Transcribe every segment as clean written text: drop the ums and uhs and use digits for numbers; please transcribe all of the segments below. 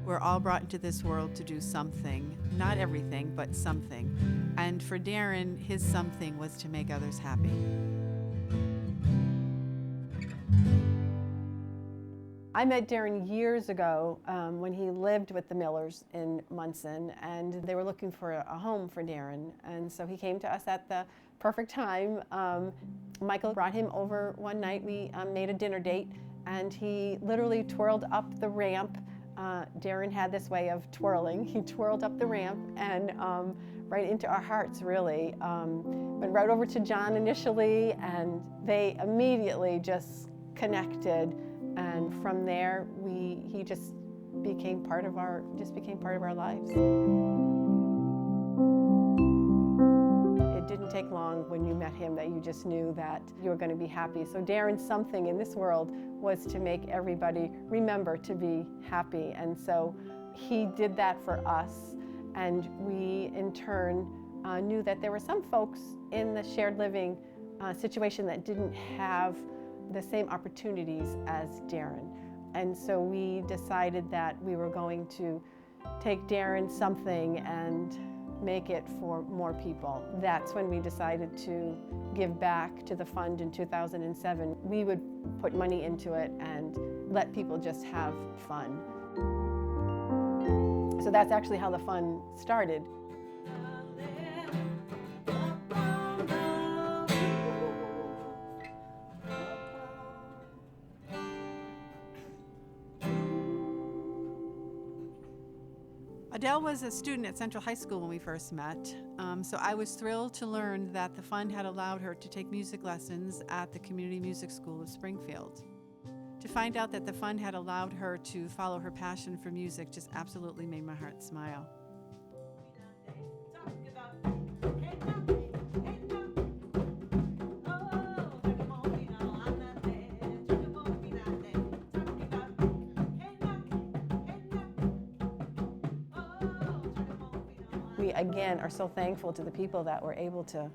We're all brought into this world to do something, not everything, but something. And for Darren, his something was to make others happy. I met Darren years ago when he lived with the Millers in Munson, and they were looking for a home for Darren. And so he came to us at the perfect time. Michael brought him over one night. We made a dinner date, and he literally twirled up the ramp. Darren had this way of twirling. He twirled up the ramp and right into our hearts, really. Went right over to John initially, and they immediately just connected. And from there, he just became part of our lives. It didn't take long when you met him that you just knew that you were going to be happy. So Darren's something in this world was to make everybody remember to be happy. And so he did that for us. And we, in turn, knew that there were some folks in the shared living situation that didn't have the same opportunities as Darren. And so we decided that we were going to take Darren's something and make it for more people. That's when we decided to give back to the fund in 2007. We would put money into it and let people just have fun. So that's actually how the fund started. Adele was a student at Central High School when we first met, so I was thrilled to learn that the fund had allowed her to take music lessons at the Community Music School of Springfield. To find out that the fund had allowed her to follow her passion for music just absolutely made my heart smile. We again are so thankful to the people that were able to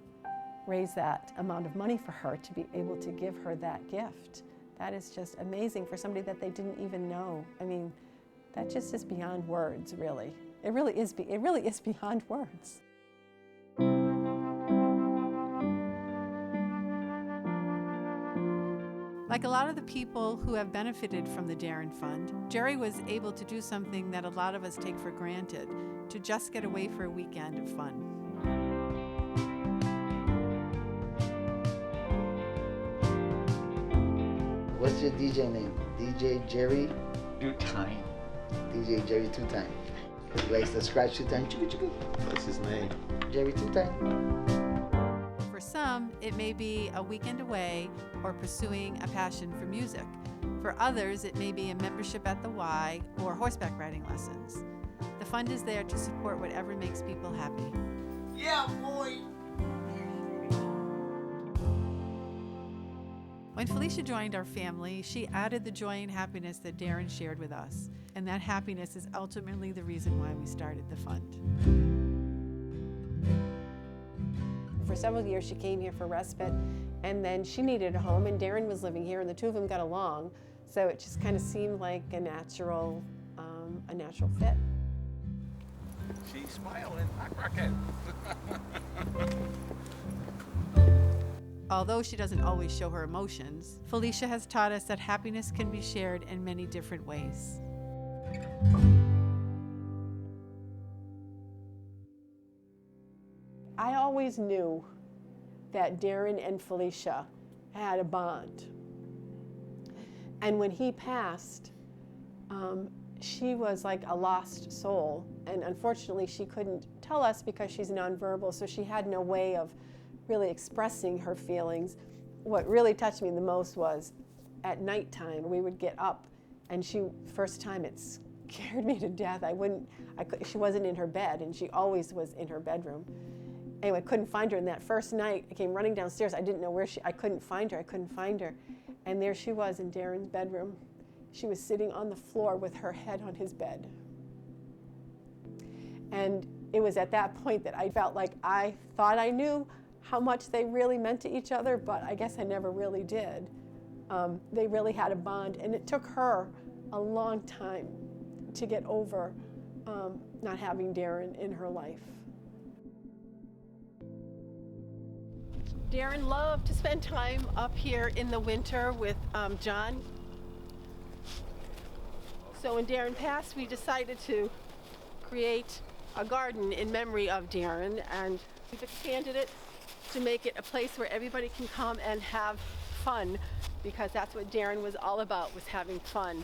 raise that amount of money for her, to be able to give her that gift. That is just amazing for somebody that they didn't even know. I mean, that just is beyond words, really. It really is beyond words. Like a lot of the people who have benefited from the Darren Fund, Jerry was able to do something that a lot of us take for granted, to just get away for a weekend of fun. What's your DJ name? DJ Jerry? 2 Time. DJ Jerry 2 Time. He likes to scratch 2 times. That's his name. Jerry 2 Time. For some, it may be a weekend away or pursuing a passion for music. For others, it may be a membership at the Y or horseback riding lessons. The fund is there to support whatever makes people happy. Yeah, boy! When Felicia joined our family, she added the joy and happiness that Darren shared with us. And that happiness is ultimately the reason why we started the fund. For several years, she came here for respite, and then she needed a home, and Darren was living here, and the two of them got along. So it just kind of seemed like a natural fit. She's smiling, not rocking. Although she doesn't always show her emotions, Felicia has taught us that happiness can be shared in many different ways. I always knew that Darren and Felicia had a bond. And when he passed, she was like a lost soul. And unfortunately, she couldn't tell us because she's nonverbal, so she had no way of really expressing her feelings. What really touched me the most was at nighttime, we would get up, and first time it scared me to death. She wasn't in her bed, and she always was in her bedroom. Anyway, I couldn't find her, and that first night, I came running downstairs. I didn't know where I couldn't find her. And there she was in Darren's bedroom. She was sitting on the floor with her head on his bed. And it was at that point that I felt like I thought I knew how much they really meant to each other, but I guess I never really did. They really had a bond, and it took her a long time to get over not having Darren in her life. Darren loved to spend time up here in the winter with John. So when Darren passed, we decided to create a garden in memory of Darren, and we've expanded it to make it a place where everybody can come and have fun, because that's what Darren was all about, was having fun.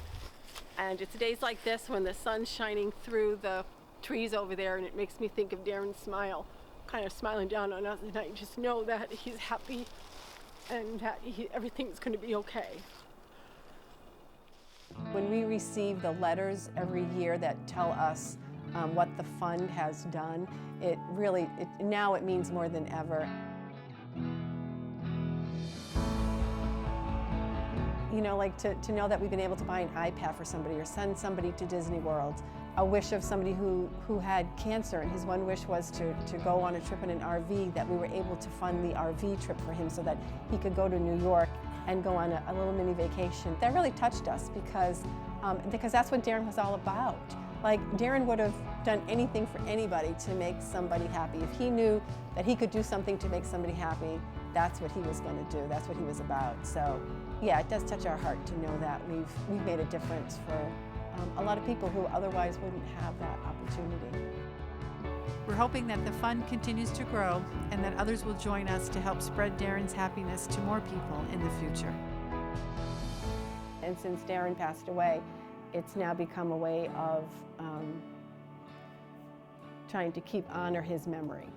And it's days like this when the sun's shining through the trees over there, and it makes me think of Darren's smile, kind of smiling down on us, and I just know that he's happy and that everything's going to be okay. When we receive the letters every year that tell us what the fund has done, now it means more than ever. You know, like to know that we've been able to buy an iPad for somebody or send somebody to Disney World. A wish of somebody who had cancer, and his one wish was to go on a trip in an RV, that we were able to fund the RV trip for him so that he could go to New York and go on a little mini vacation. That really touched us because that's what Darren was all about. Like, Darren would have done anything for anybody to make somebody happy. If he knew that he could do something to make somebody happy, that's what he was going to do. That's what he was about. So, yeah, it does touch our heart to know that we've made a difference for a lot of people who otherwise wouldn't have that opportunity. We're hoping that the fund continues to grow and that others will join us to help spread Darren's happiness to more people in the future. And since Darren passed away, it's now become a way of trying to honor his memory.